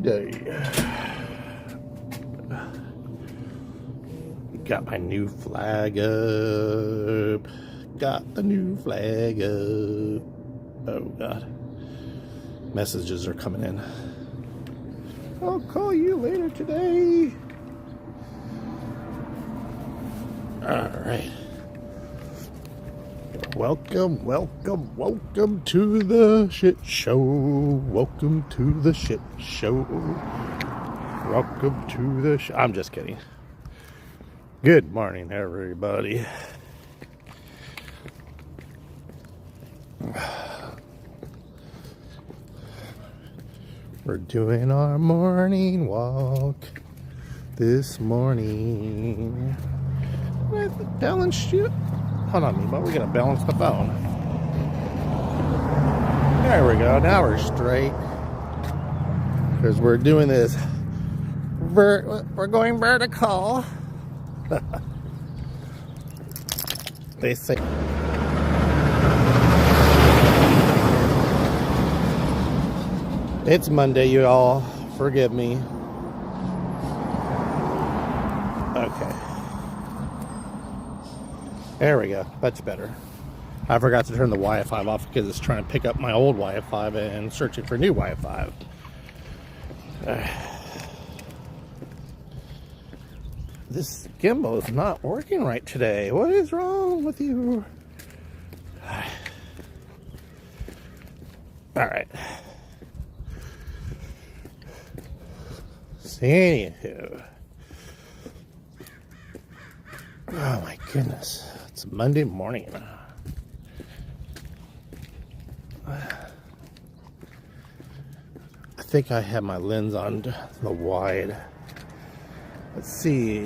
day. Got my new flag up. Got the new flag up. Oh God. Messages are coming in. I'll call you later today. Alright. Welcome to the shit show. Welcome to the shit show. Welcome to the show. I'm just kidding. Good morning, everybody. We're doing our morning walk this morning. With the balance sheet. Hold on, Mimo. We're gonna balance the phone. There we go. Now we're straight. Because we're doing this. We're going vertical. They say. It's Monday, you all. Forgive me. Okay. There we go. That's better. I forgot to turn the Wi-Fi off because it's trying to pick up my old Wi-Fi and searching for new Wi-Fi. This gimbal is not working right today. What is wrong with you? Alright. Anywho. Oh my goodness. It's Monday morning. I think I have my lens on the wide. Let's see.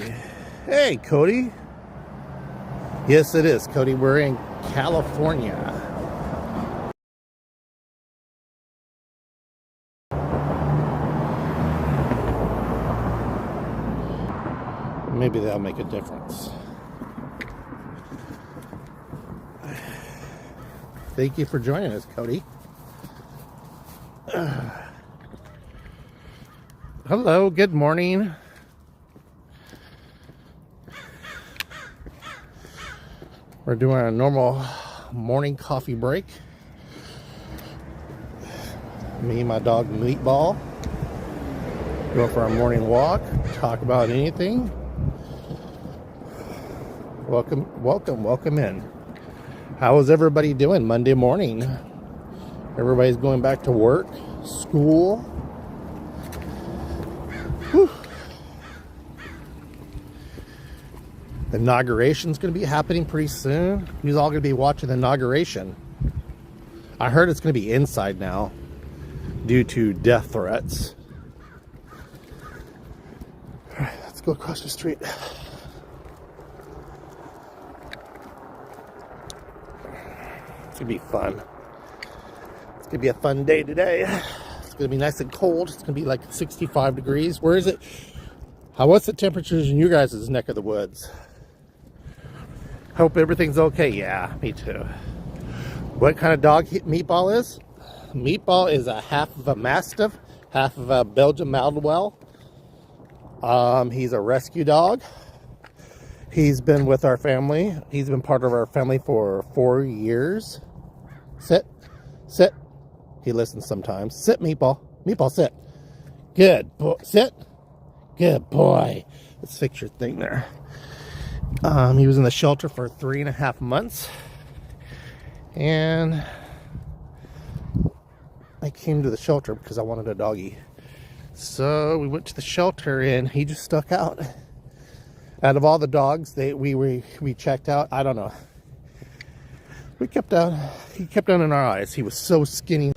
Hey, Cody. Yes, it is, Cody. We're in California. Maybe that'll make a difference. Thank you for joining us, Cody. Hello, good morning. We're doing a normal morning coffee break. Me and my dog Meatball go for our morning walk, talk about anything. Welcome in. How is everybody doing Monday morning? Everybody's going back to work, school. Whew. The inauguration's going to be happening pretty soon. Who's all going to be watching the inauguration? I heard it's going to be inside now due to death threats. All right, let's go across the street. It's going to be fun. It's going to be a fun day today. It's going to be nice and cold. It's going to be like 65 degrees. Where is it? What's the temperatures in you guys' neck of the woods? Hope everything's okay. Yeah, me too. What kind of dog Meatball is? Meatball is a half of a Mastiff, half of a Belgian Malinois. He's a rescue dog. He's been with our family. He's been part of our family for 4 years. Sit. Sit. He listens sometimes. Sit, Meatball. Meatball, sit. Good boy. Sit. Good boy. Let's fix your thing there. He was in the shelter for 3.5 months. And I came to the shelter because I wanted a doggy. So we went to the shelter and he just stuck out. Out of all the dogs we checked out, I don't know. He kept down in our eyes. He was so skinny.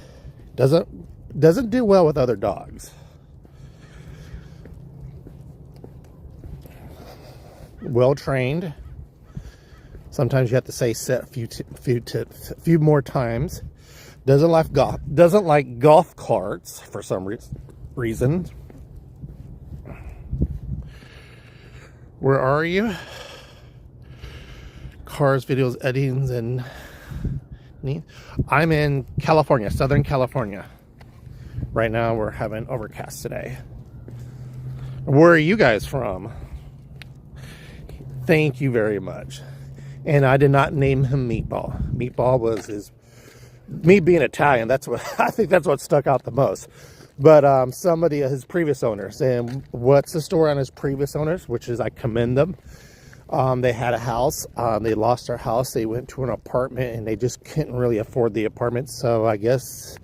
Doesn't do well with other dogs. Well trained. Sometimes you have to say sit a few more times. Doesn't like golf carts for some reason. Where are you? Cars, videos, editings, and I'm in California, Southern California. Right now we're having overcast today. Where are you guys from? Thank you very much. And I did not name him Meatball. Meatball was me being Italian, that's what I think that's what stuck out the most. But somebody, his previous owners, and what's the story on his previous owners, which is I commend them. They had a house, they lost their house, they went to an apartment, and they just couldn't really afford the apartment, so I guess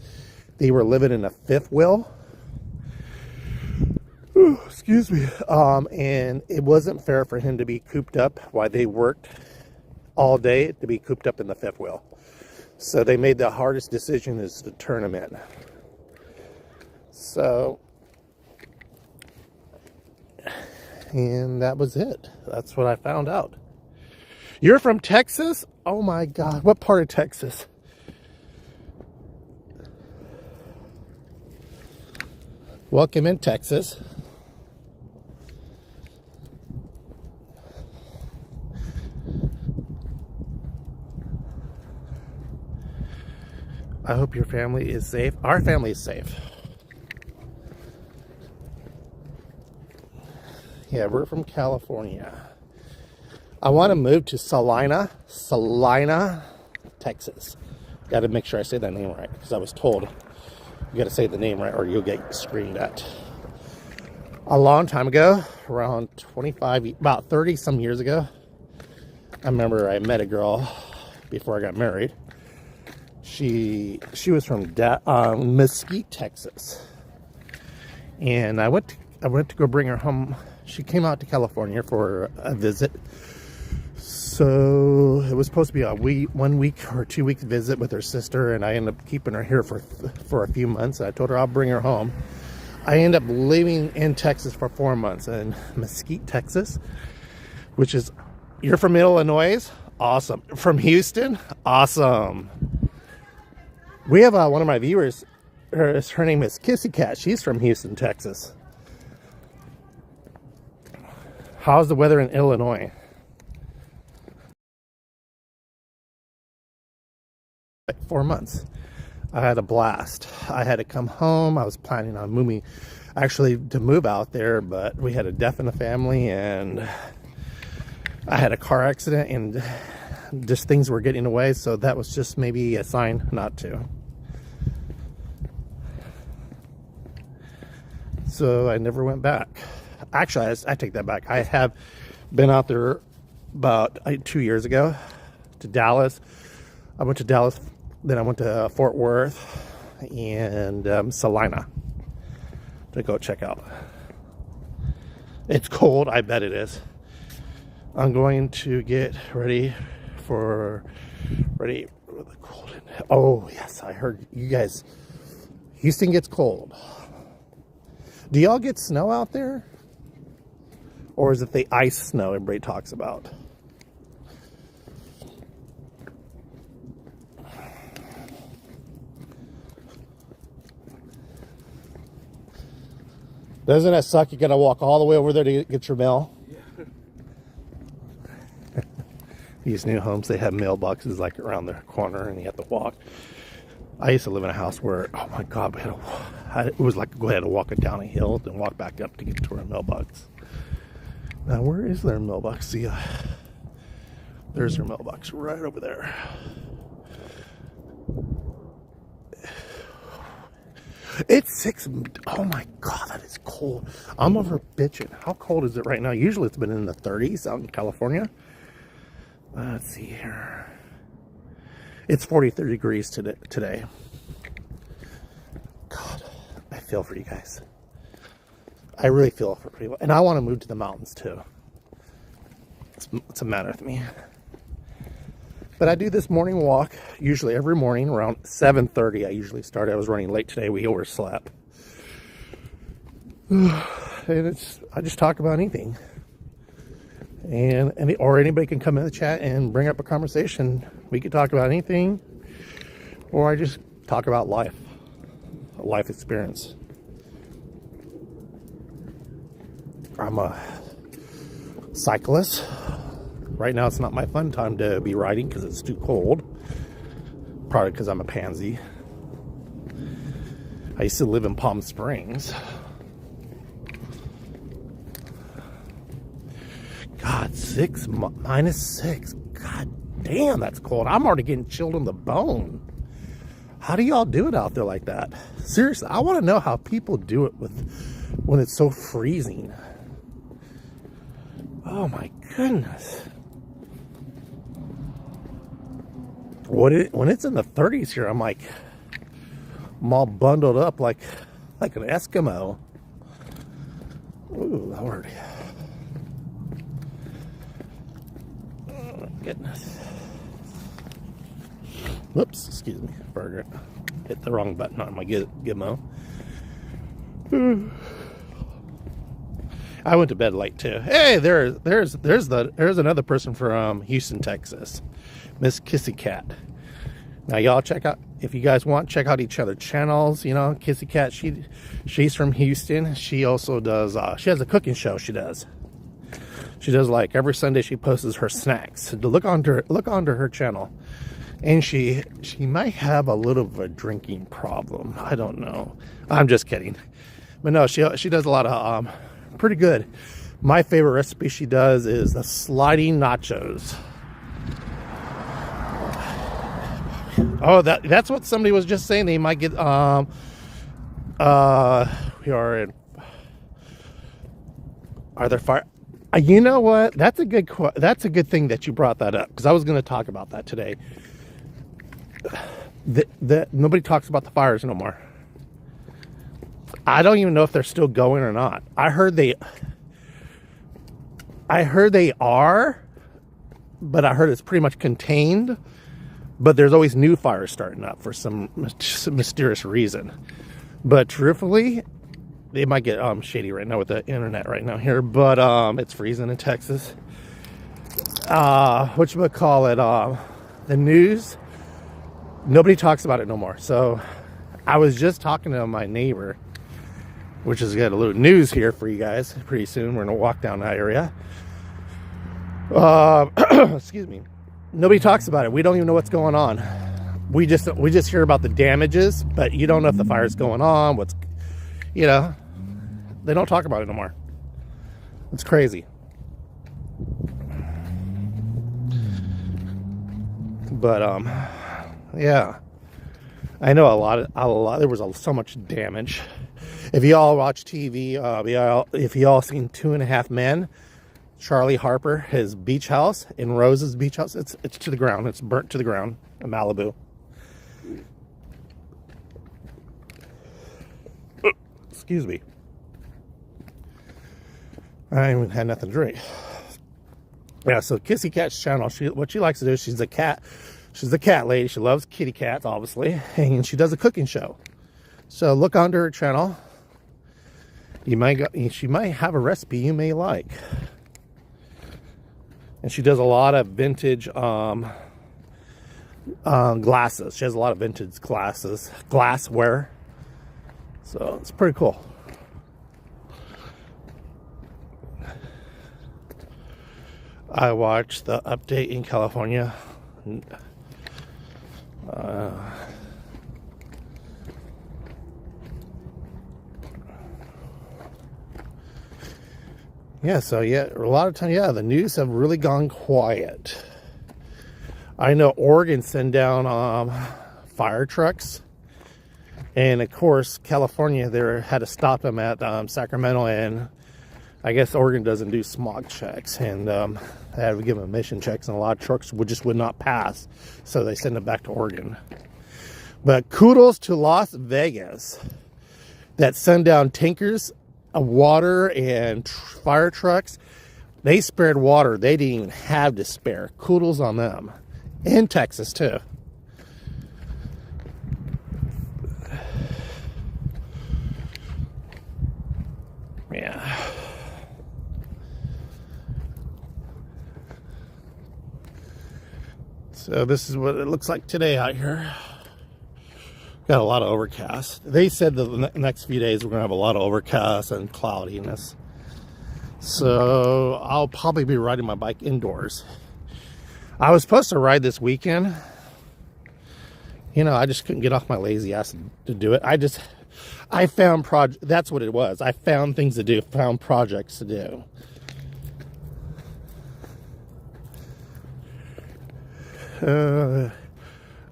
they were living in a fifth wheel. Ooh, excuse me. And it wasn't fair for him to be cooped up while they worked all day, to be cooped up in the fifth wheel. So they made the hardest decision, is to turn him in. So, and that was it. That's what I found out. You're from Texas? Oh my God. What part of Texas? Welcome in, Texas. I hope your family is safe. Our family is safe. Yeah, we're from California. I want to move to Salina, Texas. Got to make sure I say that name right, because I was told you got to say the name right or you'll get screamed at. A long time ago, around 25, about 30 some years ago, I remember I met a girl before I got married. She was from Mesquite, Texas, and I went to go bring her home. She came out to California for a visit, so it was supposed to be a 1 week or 2 week visit with her sister, and I ended up keeping her here for a few months. I told her I'll bring her home. I ended up living in Texas for 4 months in Mesquite, Texas, which is, you're from Illinois? Awesome. From Houston? Awesome. We have one of my viewers, her name is Kissy Cat. She's from Houston, Texas. How's the weather in Illinois? Like 4 months. I had a blast. I had to come home. I was planning on moving, actually to move out there, but we had a death in the family, and I had a car accident, and just things were getting away, so that was just maybe a sign not to. So I never went back. Actually, I take that back. I have been out there about 2 years ago to Dallas. I went to Dallas, then I went to Fort Worth and Salina to go check out. It's cold, I bet it is. I'm going to get ready for the cold. Oh yes, I heard you guys, Houston gets cold. Do y'all get snow out there? Or is it the ice snow everybody talks about? Doesn't that suck? You gotta walk all the way over there to get your mail? Yeah. These new homes, they have mailboxes like around the corner and you have to walk. I used to live in a house where, oh my God, it was like go ahead and walk it down a hill, then walk back up to get to our mailbox. Now, where is their mailbox? See, there's their mailbox right over there. It's 6. Oh my God, that is cold. I'm over bitching. How cold is it right now? Usually it's been in the 30s out in California. Let's see here. It's 43 degrees today. God, I feel for you guys. I really feel for people. And I want to move to the mountains too. It's a matter with me. But I do this morning walk, usually every morning around 7:30. I usually start. I was running late today. We overslept. And I just talk about anything. Or anybody can come in the chat and bring up a conversation. We could talk about anything, or I just talk about life experience. I'm a cyclist. Right now it's not my fun time to be riding because it's too cold. Probably because I'm a pansy. I used to live in Palm Springs. God, -6. God damn, that's cold. I'm already getting chilled in the bone. How do y'all do it out there like that? Seriously, I want to know how people do it when it's so freezing. Oh my goodness. When it's in the 30s here, I'm all bundled up like an Eskimo. Ooh, Lord. Oh, goodness. Whoops, excuse me, burger. Hit the wrong button on my gizmo. I went to bed late too. Hey, there's another person from Houston, Texas, Miss Kissy Cat. Now y'all check out, if you guys want, check out each other's channels. You know, Kissy Cat, she's from Houston. She also does. She has a cooking show. She does like every Sunday. She posts her snacks. So look onto her channel. And she might have a little of a drinking problem. I don't know. I'm just kidding. But no, she does a lot of pretty good. My favorite recipe she does is the sliding nachos. Oh, that's what somebody was just saying. They might get we are in. Are there fire? You know what? That's a good thing that you brought that up, because I was going to talk about that today. Nobody talks about the fires no more. I don't even know if they're still going or not. I heard they are, but I heard it's pretty much contained. But there's always new fires starting up for some mysterious reason. But truthfully, they might get shady right now with the internet right now here. But it's freezing in Texas. Whatchamacallit, the news. Nobody talks about it no more. So I was just talking to my neighbor, which is got a little news here for you guys. Pretty soon we're gonna walk down that area. Excuse me. Nobody talks about it. We don't even know what's going on. We just hear about the damages, but you don't know if the fire's going on. They don't talk about it no more. It's crazy. But yeah, I know a lot. There was so much damage. If y'all watch TV, if y'all seen 2.5 Men, Charlie Harper, his beach house in Rose's beach house, it's to the ground. It's burnt to the ground in Malibu. Excuse me. I even had nothing to drink. Yeah, so Kissy Cat's channel, what she likes to do, she's a cat lady. She loves kitty cats, obviously, and she does a cooking show. So look onto her channel. She might have a recipe you may like. And she does a lot of vintage glasses. She has a lot of vintage glassware. So it's pretty cool. I watched the update in California. Yeah, so yeah, a lot of time, yeah, the news have really gone quiet. I know Oregon sent down fire trucks, and of course California there had to stop them at Sacramento, and I guess Oregon doesn't do smog checks, and they had to give them emission checks, and a lot of trucks would not pass, so they send them back to Oregon. But kudos to Las Vegas that sent down tankers of water and fire trucks. They spared water they didn't even have to spare. Kudos on them. In Texas too. Yeah. So this is what it looks like today out here. Got a lot of overcast. They said the next few days we're going to have a lot of overcast and cloudiness. So I'll probably be riding my bike indoors. I was supposed to ride this weekend. I just couldn't get off my lazy ass to do it. I found that's what it was. I found things to do, found projects to do.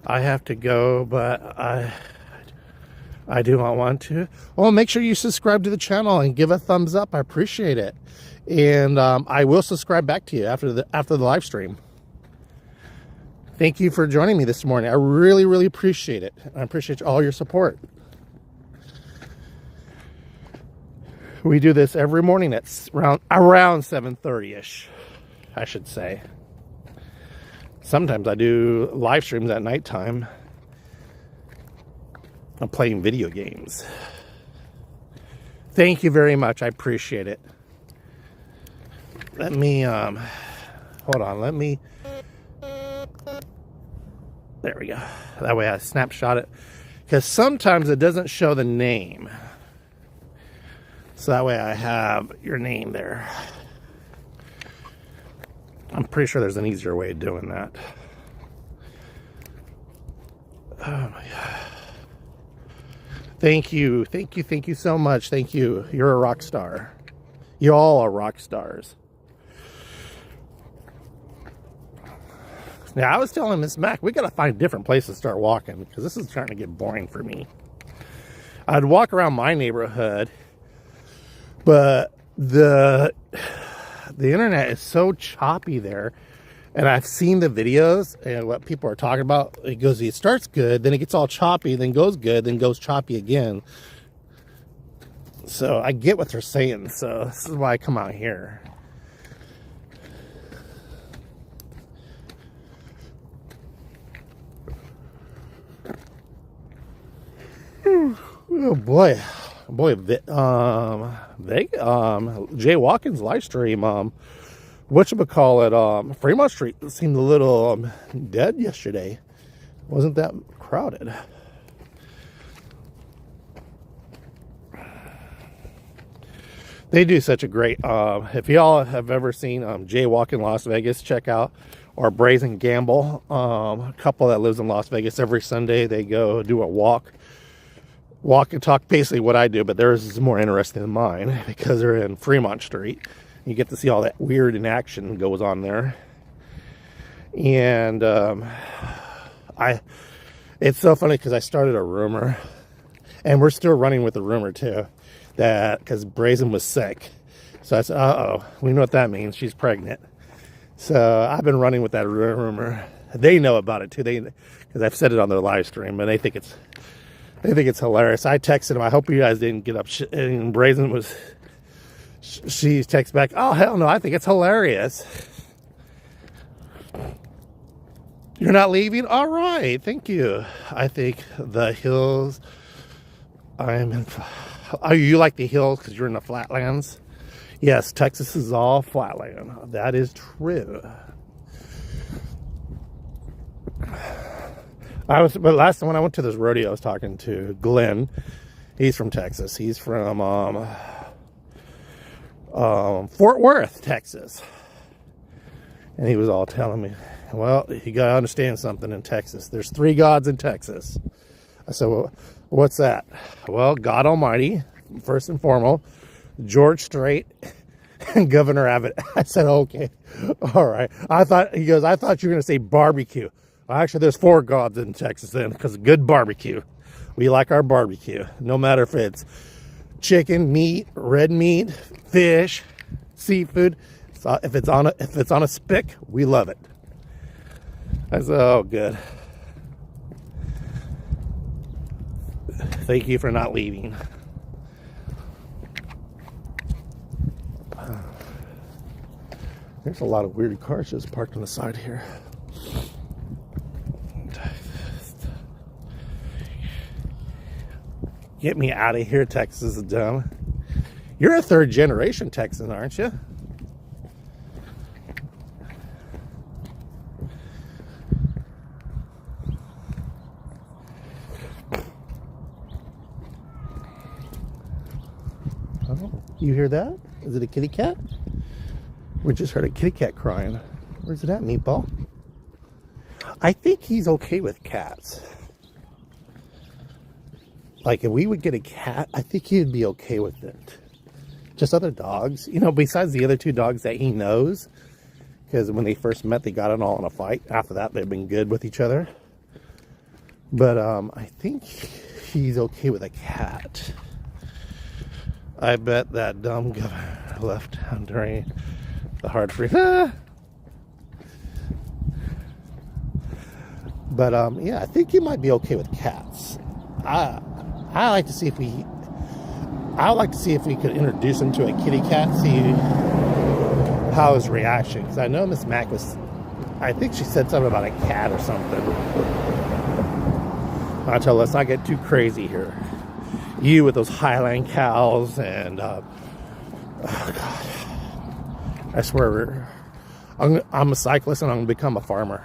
I have to go, but I do not want to. Well, make sure you subscribe to the channel and give a thumbs up. I appreciate it. And I will subscribe back to you after the live stream. Thank you for joining me this morning. I really, really appreciate it. I appreciate all your support. We do this every morning at around 7:30ish, I should say. Sometimes I do live streams at nighttime. I'm playing video games. Thank you very much. I appreciate it. Let me, hold on. Let me, there we go. That way I snapshot it. Because sometimes it doesn't show the name. So that way I have your name there. I'm pretty sure there's an easier way of doing that. Oh my God. Thank you. Thank you. Thank you so much. Thank you. You're a rock star. You all are rock stars. Now, I was telling Miss Mac, we got to find different places to start walking because this is starting to get boring for me. I'd walk around my neighborhood, but the internet is so choppy there, and I've seen the videos and what people are talking about. It starts good, then it gets all choppy, then goes good, then goes choppy again. So I get what they're saying. So this is why I come out here. Oh boy. Jay Watkins live stream, whatchamacallit, Fremont Street seemed a little dead yesterday. Wasn't that crowded. They do such a great, if y'all have ever seen Jay Walk in Las Vegas, check out, or Brazen Gamble, a couple that lives in Las Vegas. Every Sunday they go do a walk and talk, basically what I do, but theirs is more interesting than mine because they're in Fremont Street. You get to see all that weird in action goes on there. And it's so funny because I started a rumor, and we're still running with the rumor too, that because Brazen was sick. So I said, uh-oh, we know what that means. She's pregnant. So I've been running with that rumor. They know about it too, because I've said it on their live stream, and they think it's hilarious. I texted him, I hope you guys didn't get up. And Brazen was, she texts back, oh, hell no, I think it's hilarious. You're not leaving? All right, thank you. I think the hills, oh, you like the hills because you're in the flatlands? Yes, Texas is all flatland. That is true. But last time when I went to this rodeo, I was talking to Glenn. He's from Texas. He's from Fort Worth, Texas. And he was all telling me, well, you got to understand something in Texas. There's 3 gods in Texas. I said, well, what's that? Well, God Almighty, first and foremost, George Strait, and Governor Abbott. I said, okay, all right. He goes, I thought you were going to say barbecue. Well, actually, there's 4 gods in Texas then, because of good barbecue. We like our barbecue, no matter if it's chicken, meat, red meat, fish, seafood. So if it's on a spick, we love it. I said, oh, good. Thank you for not leaving. There's a lot of weird cars just parked on the side here. Get me out of here, Texas is dumb. You're a 3rd generation Texan, aren't you? Oh, you hear that? Is it a kitty cat? We just heard a kitty cat crying. Where's it at, Meatball? I think he's okay with cats. like if we would get a cat, I think he'd be okay with it. Just other dogs, you know, besides the other two dogs that he knows, because when they first met, they got it all in a fight. After that, they've been good with each other. But I think he's okay with a cat. I bet that dumb governor left town during the hard freeze. But yeah, I think he might be okay with cats. I like to see if we. I would like to see if we could introduce him to a kitty cat, see how his reaction. Because I know Miss Mac was. I think she said something about a cat or something. I tell her, let's not get too crazy here. You with those Highland cows and oh God, I swear, I'm a cyclist and I'm gonna become a farmer.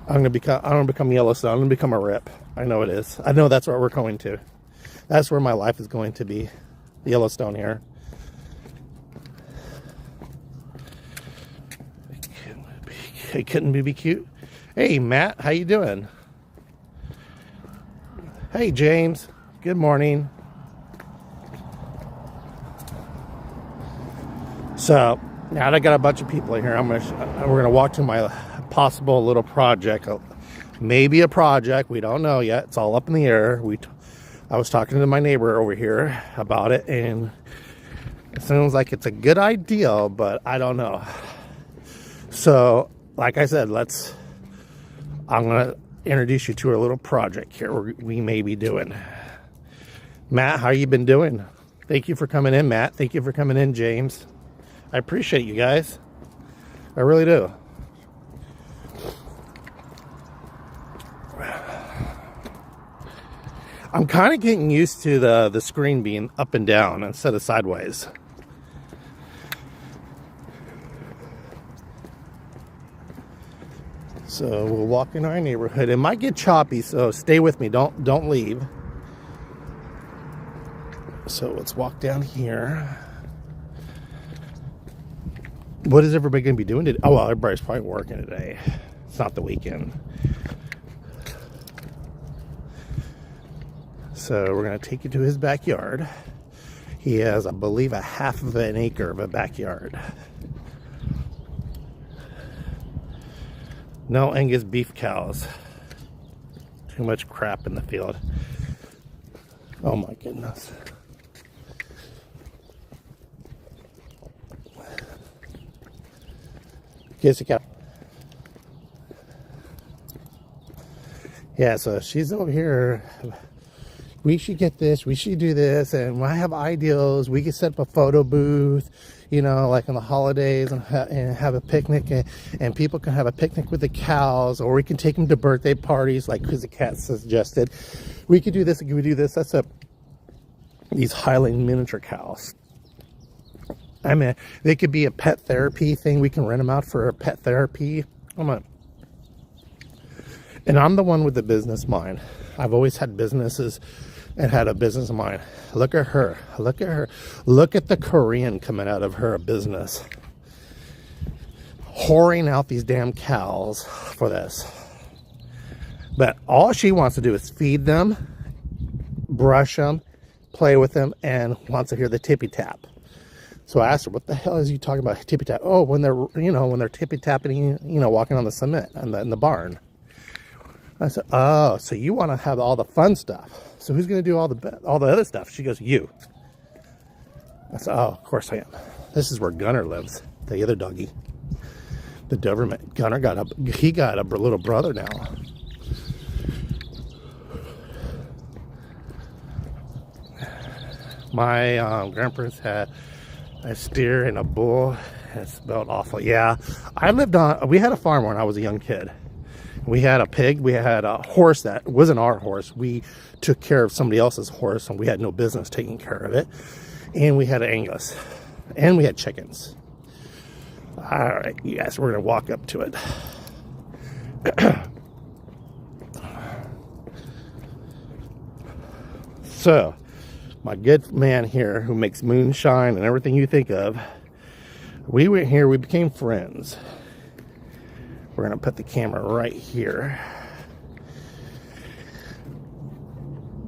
I'm gonna become Yellowstone. I'm gonna become a rip. I know it is. I know that's where we're going to. That's where my life is going to be. Yellowstone here. It couldn't be cute. Hey Matt, how you doing? Hey James, good morning. So now that I got a bunch of people in here, we're gonna walk to my possible little project. Maybe a project, we don't know yet. It's all up in the air. I was talking to my neighbor over here about it, and it sounds like it's a good idea, but I don't know. So, like I said, I'm gonna introduce you to a little project here we may be doing. Matt, how you been doing? Thank you for coming in, Matt. Thank you for coming in, James. I appreciate you guys. I really do. I'm kind of getting used to the screen being up and down instead of sideways. So we'll walk in our neighborhood. It might get choppy, so stay with me. Don't leave. So let's walk down here. What is everybody going to be doing today? Oh, well, everybody's probably working today. It's not the weekend. So we're going to take you to his backyard. He has, I believe, a half of an acre of a backyard. No Angus beef cows. Too much crap in the field. Oh my goodness. Kissy cow. Yeah, so she's over here. We should get this, we should do this, and I have ideals. We could set up a photo booth, you know, like on the holidays, and have a picnic, and people can have a picnic with the cows, or we can take them to birthday parties, like Kissy Cat suggested. We could do this, and we do this. That's these Highland miniature cows. I mean, they could be a pet therapy thing. We can rent them out for a pet therapy. And I'm the one with the business mind. I've always had businesses and had a business mind. Look at her. Look at her. Look at the Korean coming out of her business. Whoring out these damn cows for this. But all she wants to do is feed them, brush them, play with them, and wants to hear the tippy tap. So I asked her, what the hell is you talking about tippy tap? Oh, when they're tippy tapping, walking on the cement in the barn. I said, oh, so you want to have all the fun stuff. So who's going to do all the other stuff? She goes, you. I said, oh, of course I am. This is where Gunner lives, the other doggy. The Doberman. Gunner got a little brother now. My grandparents had a steer and a bull. It smelled awful. Yeah, we had a farm when I was a young kid. We had a pig. We had a horse that wasn't our horse. We took care of somebody else's horse, and we had no business taking care of it. And we had an Angus. And we had chickens. All right, you guys, we're going to walk up to it. So, my good man here who makes moonshine and everything you think of, we went here, we became friends. We're going to put the camera right here.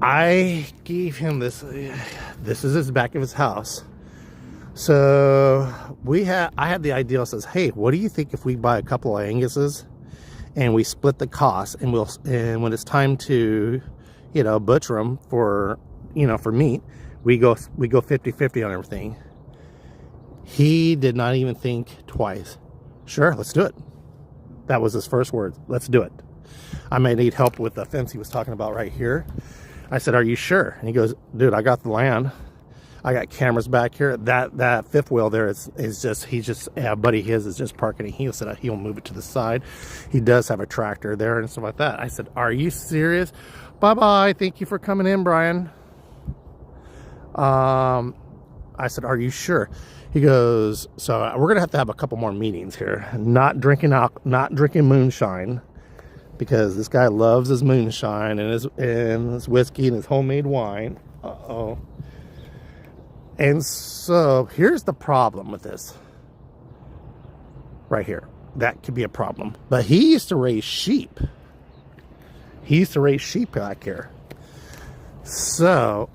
I gave him this. This is his back of his house. So I had the idea. Says, hey, what do you think if we buy a couple of Anguses and we split the cost, and when it's time to, butcher them for, for meat, we go 50-50 on everything. He did not even think twice. Sure, let's do it. That was his first words. Let's do it. I may need help with the fence he was talking about right here. I said, are you sure? And he goes, dude, I got the land. I got cameras back here. That fifth wheel there is just, a buddy his is just parking. He said he'll move it to the side. He does have a tractor there and stuff like that. I said, are you serious? Bye-bye. Thank you for coming in, Brian. I said, are you sure? He goes, so we're going to have a couple more meetings here. Not drinking moonshine, because this guy loves his moonshine and his whiskey and his homemade wine. Uh-oh. And so here's the problem with this right here. That could be a problem. But he used to raise sheep. He used to raise sheep back here. So,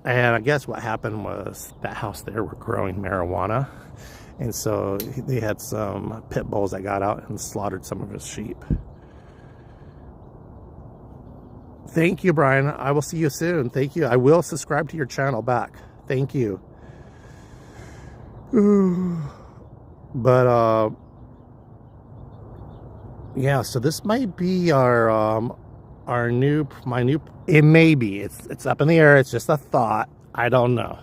and I guess what happened was that house there were growing marijuana. And so they had some pit bulls that got out and slaughtered some of his sheep. Thank you, Brian. I will see you soon. Thank you. I will subscribe to your channel back. Thank you. But yeah, so this might be my new, it may be, it's up in the air. It's just a thought. I don't know.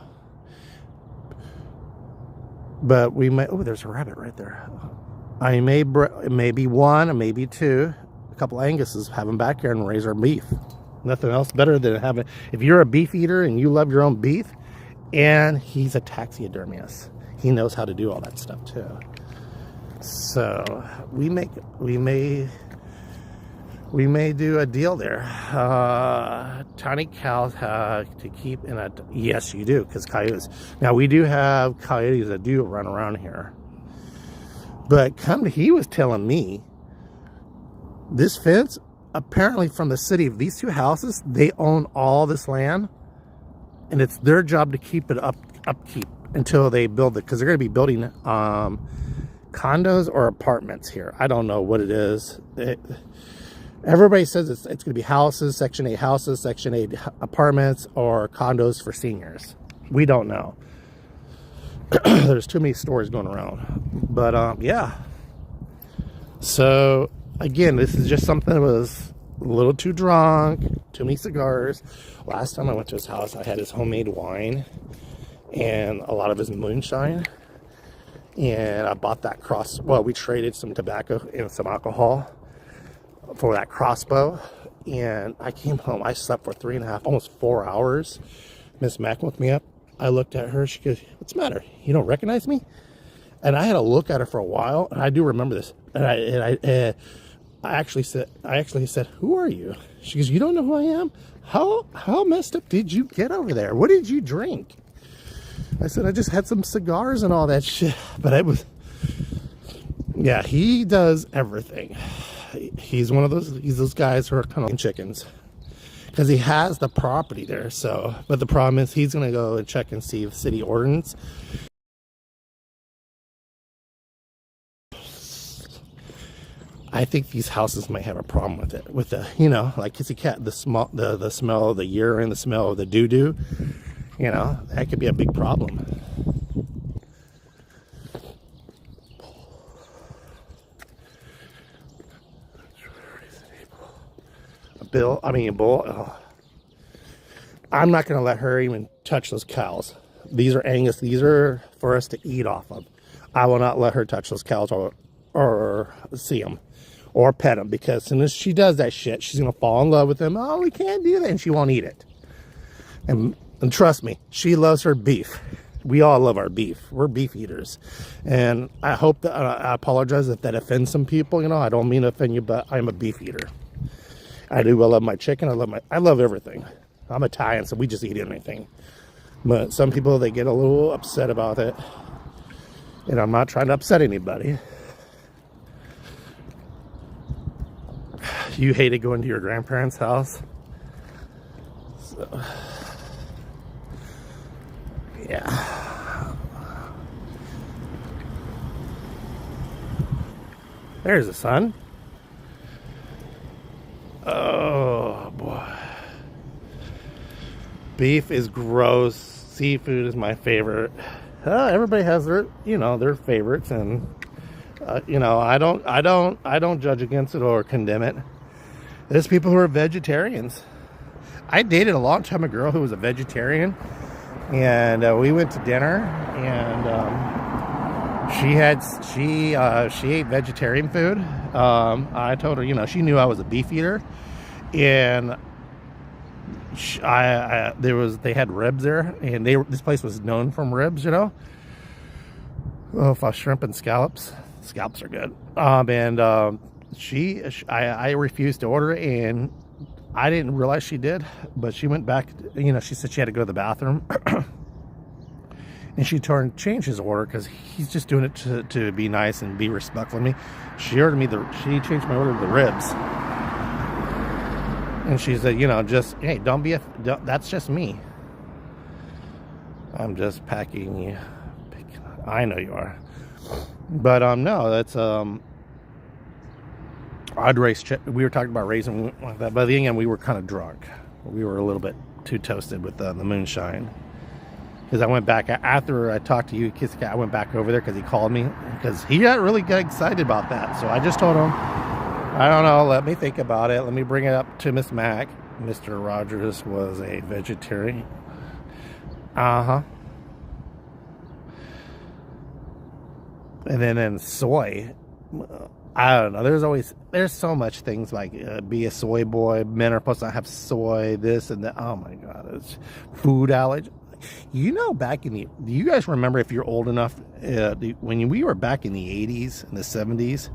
But we may, oh, there's a rabbit right there. I may, maybe one, maybe two, a couple Anguses, have them back here and raise our beef. Nothing else better than having, if you're a beef eater and you love your own beef, and he's a taxidermist, he knows how to do all that stuff too. So we may do a deal there. Tiny cows to keep in a, yes, you do, because coyotes. Now we do have coyotes that do run around here. But he was telling me this fence, apparently from the city of these two houses, they own all this land, and it's their job to keep it upkeep until they build it, because they're going to be building condos or apartments here. I don't know what it is. Everybody says it's going to be houses, Section 8 houses, Section 8 apartments, or condos for seniors. We don't know. There's too many stories going around. But yeah. So again, this is just something that was a little too drunk, too many cigars. Last time I went to his house, I had his homemade wine and a lot of his moonshine. And I bought that we traded some tobacco and some alcohol for that crossbow. And I came home, I slept for 3.5, almost 4 hours. Miss Mac woke me up. I looked at her, she goes, what's the matter? You don't recognize me? And I had to look at her for a while, and I do remember this. And I actually said, who are you? She goes, you don't know who I am? How messed up did you get over there? What did you drink? I said, I just had some cigars and all that shit. But it was, yeah, he does everything. He's one of those guys who are kind of chickens, because he has the property there. So, but the problem is he's going to go and check and see if city ordinance. I think these houses might have a problem with it, with the, like kissy cat, the smell of the urine, the smell of the doo-doo, that could be a big problem. Bull. Oh. I'm not going to let her even touch those cows. These are Angus. These are for us to eat off of. I will not let her touch those cows or see them or pet them, because as soon as she does that shit, she's going to fall in love with them. Oh, we can't do that. And she won't eat it. And trust me, she loves her beef. We all love our beef. We're beef eaters. And I hope that, I apologize if that offends some people. I don't mean to offend you, but I'm a beef eater. I do. I love my chicken. I love everything. I'm Italian, so we just eat anything. But some people, they get a little upset about it. And I'm not trying to upset anybody. You hated going to your grandparents' house? So, yeah. There's the sun. Oh boy. Beef is gross. Seafood is my favorite. Everybody has their, their favorites, and I don't judge against it or condemn it. There's people who are vegetarians. I dated a long time a girl who was a vegetarian, and we went to dinner, and she ate vegetarian food. I told her, she knew I was a beef eater, and they had ribs there, and this place was known from ribs, Oh, shrimp and scallops. Scallops are good. I refused to order it, and I didn't realize she did, but she went back, she said she had to go to the bathroom. And she changed his order because he's just doing it to be nice and be respectful of me. She changed my order to the ribs. And she said, hey, that's just me. I'm just packing you. I know you are. But, no, that's, we were talking about raising like that. By the end, we were kind of drunk. We were a little bit too toasted with the moonshine. Because I went back, after I talked to you, Kissy Cat, I went back over there because he called me. Because he got really excited about that. So I just told him, I don't know, let me think about it. Let me bring it up to Miss Mac. Mr. Rogers was a vegetarian. Uh-huh. And then soy. I don't know. There's so much things like be a soy boy. Men are supposed to have soy, this and that. Oh my God. It's food allergy. Back in do you guys remember, if you're old enough, when we were back in the 80s and the 70s,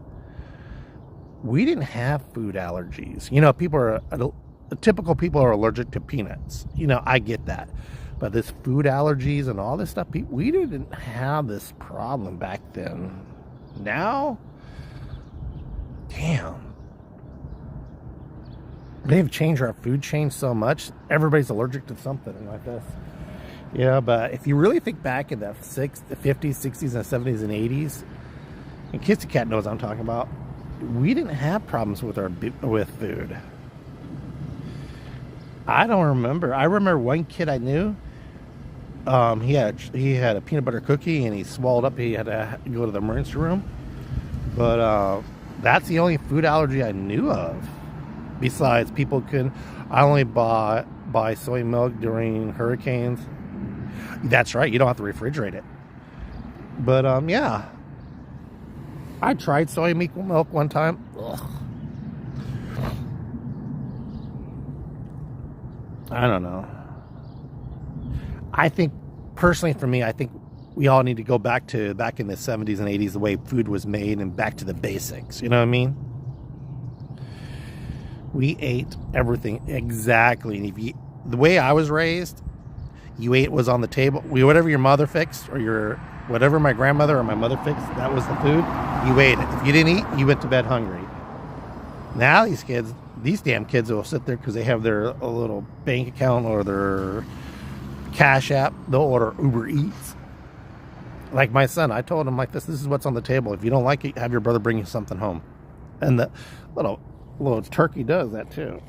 we didn't have food allergies. Typical people are allergic to peanuts. I get that. But this food allergies and all this stuff, we didn't have this problem back then. Now, damn. They've changed our food chain so much. Everybody's allergic to something like this. Yeah, but if you really think back in the 50s, 60s, and 70s, and 80s, and Kissy Cat knows what I'm talking about, we didn't have problems with food. I don't remember. I remember one kid I knew. He had a peanut butter cookie, and he swallowed up. He had to go to the emergency room. But that's the only food allergy I knew of. Besides, I only buy soy milk during hurricanes. That's right, you don't have to refrigerate it. But yeah, I tried soy milk one time. Ugh. I don't know. I think, personally for me, I think we all need to go back in the 70s and 80s, the way food was made, and back to the basics. You know what I mean? We ate everything exactly. And the way I was raised, you ate was on the table. Whatever your mother fixed, or whatever my grandmother or my mother fixed, that was the food. You ate it. If you didn't eat, you went to bed hungry. Now these damn kids will sit there because they have their little bank account or their Cash App. They'll order Uber Eats. Like my son, I told him, like, this is what's on the table. If you don't like it, have your brother bring you something home. And the little turkey does that too.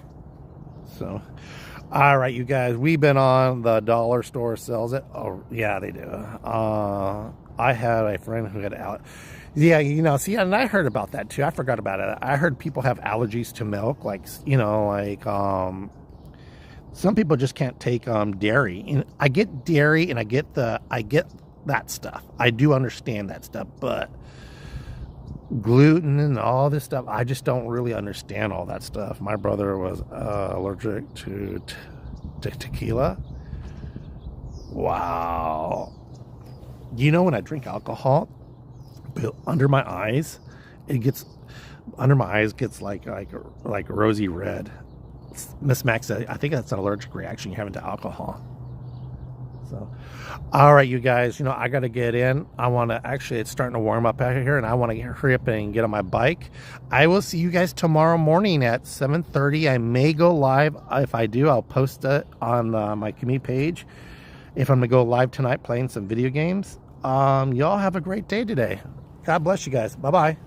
So, all right, you guys, we've been on the dollar store sells it. Oh yeah, they do. I had a friend who had and I heard about that too. I forgot about it. I heard people have allergies to milk, some people just can't take dairy. And I get dairy, and I get that stuff. I do understand that stuff, but gluten and all this stuff, I just don't really understand all that stuff. My brother was allergic to tequila. Wow. When I drink alcohol, under my eyes gets like rosy red. Miss Max said, I think that's an allergic reaction you're having to alcohol. So, all right, you guys, you know, I got to get in. I want to actually, it's starting to warm up out here, and I want to hurry up and get on my bike. I will see you guys tomorrow morning at 7:30. I may go live. If I do, I'll post it on my commute page. If I'm going to go live tonight playing some video games. Y'all have a great day today. God bless you guys. Bye-bye.